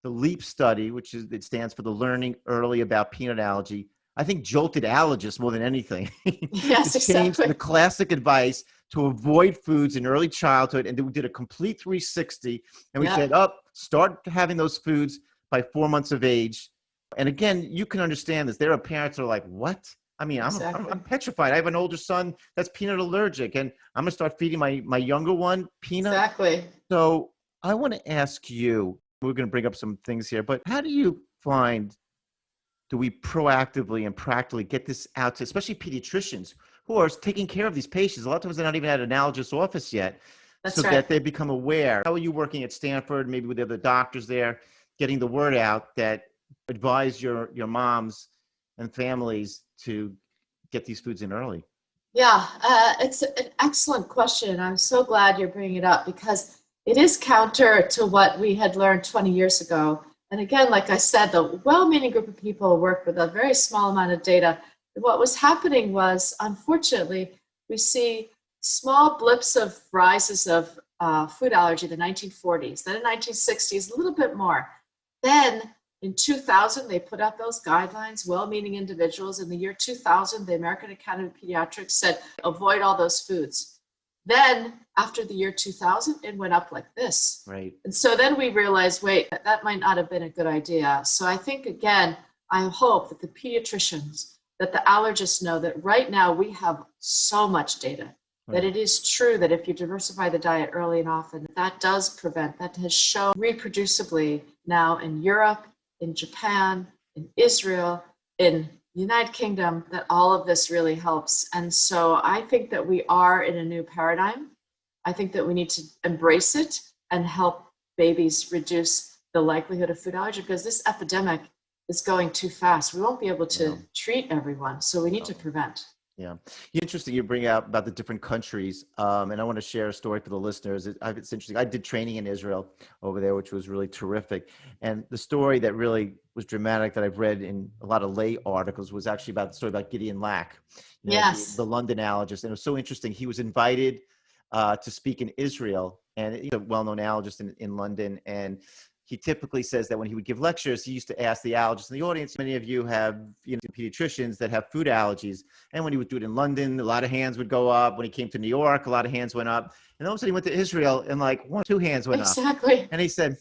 the LEAP study, it stands for the Learning Early About Peanut Allergy, I think jolted allergists more than anything. Yes, It changed exactly. the classic advice to avoid foods in early childhood. And then we did a complete 360. And we Yeah, said, start having those foods by 4 months of age. And again, you can understand this. There are parents who are like, what? I mean, I'm exactly. petrified. I have an older son that's peanut allergic, and I'm going to start feeding my younger one peanut. Exactly. So I want to ask you, we're going to bring up some things here, but how do you find, do we proactively and practically get this out to, especially pediatricians who are taking care of these patients? A lot of times they're not even at an allergist's office yet, so That's right. that they become aware. How are you working at Stanford, maybe with the other doctors there, getting the word out that advise your moms and families to get these foods in early? Yeah, it's an excellent question. I'm so glad you're bringing it up because it is counter to what we had learned 20 years ago. And again, like I said, the well-meaning group of people worked with a very small amount of data. What was happening was, unfortunately, we see small blips of rises of food allergy in the 1940s, then in the 1960s, a little bit more. Then in 2000, they put out those guidelines, well-meaning individuals. In the year 2000, the American Academy of Pediatrics said, avoid all those foods. Then after the year 2000, it went up like this. Right. And so then we realized, wait, that might not have been a good idea. So I think, again, I hope that the pediatricians, that the allergists know that right now we have so much data, that it is true that if you diversify the diet early and often, that does prevent, that has shown reproducibly now in Europe, in Japan, in Israel, in the United Kingdom, that all of this really helps. And so I think that we are in a new paradigm. I think that we need to embrace it and help babies reduce the likelihood of food allergy because this epidemic is going too fast. We won't be able to treat everyone, so we need to prevent. Yeah. Interesting you bring out about the different countries. And I want to share a story for the listeners. It's interesting. I did training in Israel over there, which was really terrific. And the story that really was dramatic that I've read in a lot of lay articles was actually about the story about Gideon Lack, Yes. the London allergist. And it was so interesting. He was invited to speak in Israel, and he's a well-known allergist in London. And he typically says that when he would give lectures, he used to ask the allergists in the audience, many of you have pediatricians that have food allergies. And when he would do it in London, a lot of hands would go up. When he came to New York, a lot of hands went up. And all of a sudden he went to Israel and like 1 or 2 hands went up. Exactly. And he said,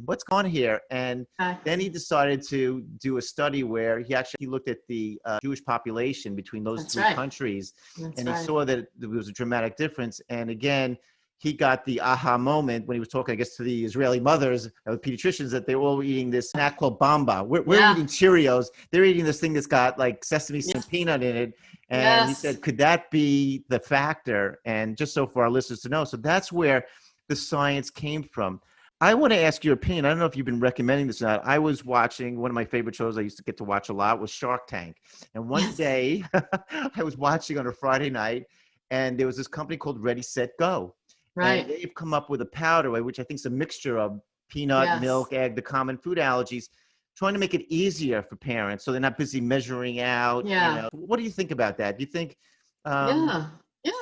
what's going on here? And then he decided to do a study where he looked at the Jewish population between those three countries. And he saw that there was a dramatic difference. And again, he got the aha moment when he was talking, I guess, to the Israeli mothers, pediatricians, that they were all eating this snack called bamba. We're eating Cheerios. They're eating this thing that's got like sesame seed and peanut in it. And he said, could that be the factor? And just so for our listeners to know, so that's where the science came from. I want to ask your opinion. I don't know if you've been recommending this or not. I was watching, one of my favorite shows I used to get to watch a lot was Shark Tank. And one day I was watching on a Friday night, and there was this company called Ready, Set, Go. Right. And they've come up with a powder, which I think is a mixture of peanut, milk, egg, the common food allergies, trying to make it easier for parents so they're not busy measuring out. What do you think about that? Do you think?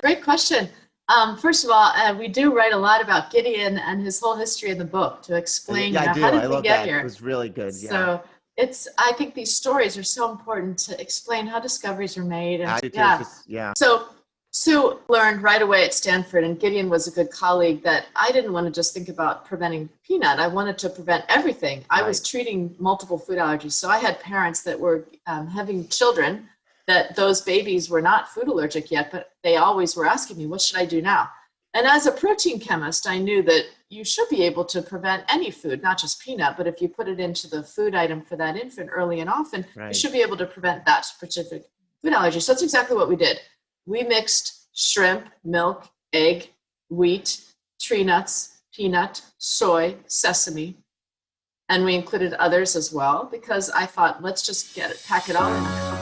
Great question. First of all, we do write a lot about Gideon and his whole history in the book to explain how did we get here. It was really good. So I think these stories are so important to explain how discoveries are made. And, So Sue learned right away at Stanford, and Gideon was a good colleague, that I didn't want to just think about preventing peanut. I wanted to prevent everything. I was treating multiple food allergies. So I had parents that were having children that those babies were not food allergic yet, but they always were asking me, what should I do now? And as a protein chemist, I knew that you should be able to prevent any food, not just peanut, but if you put it into the food item for that infant early and often, you should be able to prevent that specific food allergy. So that's exactly what we did. We mixed shrimp, milk, egg, wheat, tree nuts, peanut, soy, sesame, and we included others as well because I thought, let's just pack it all in.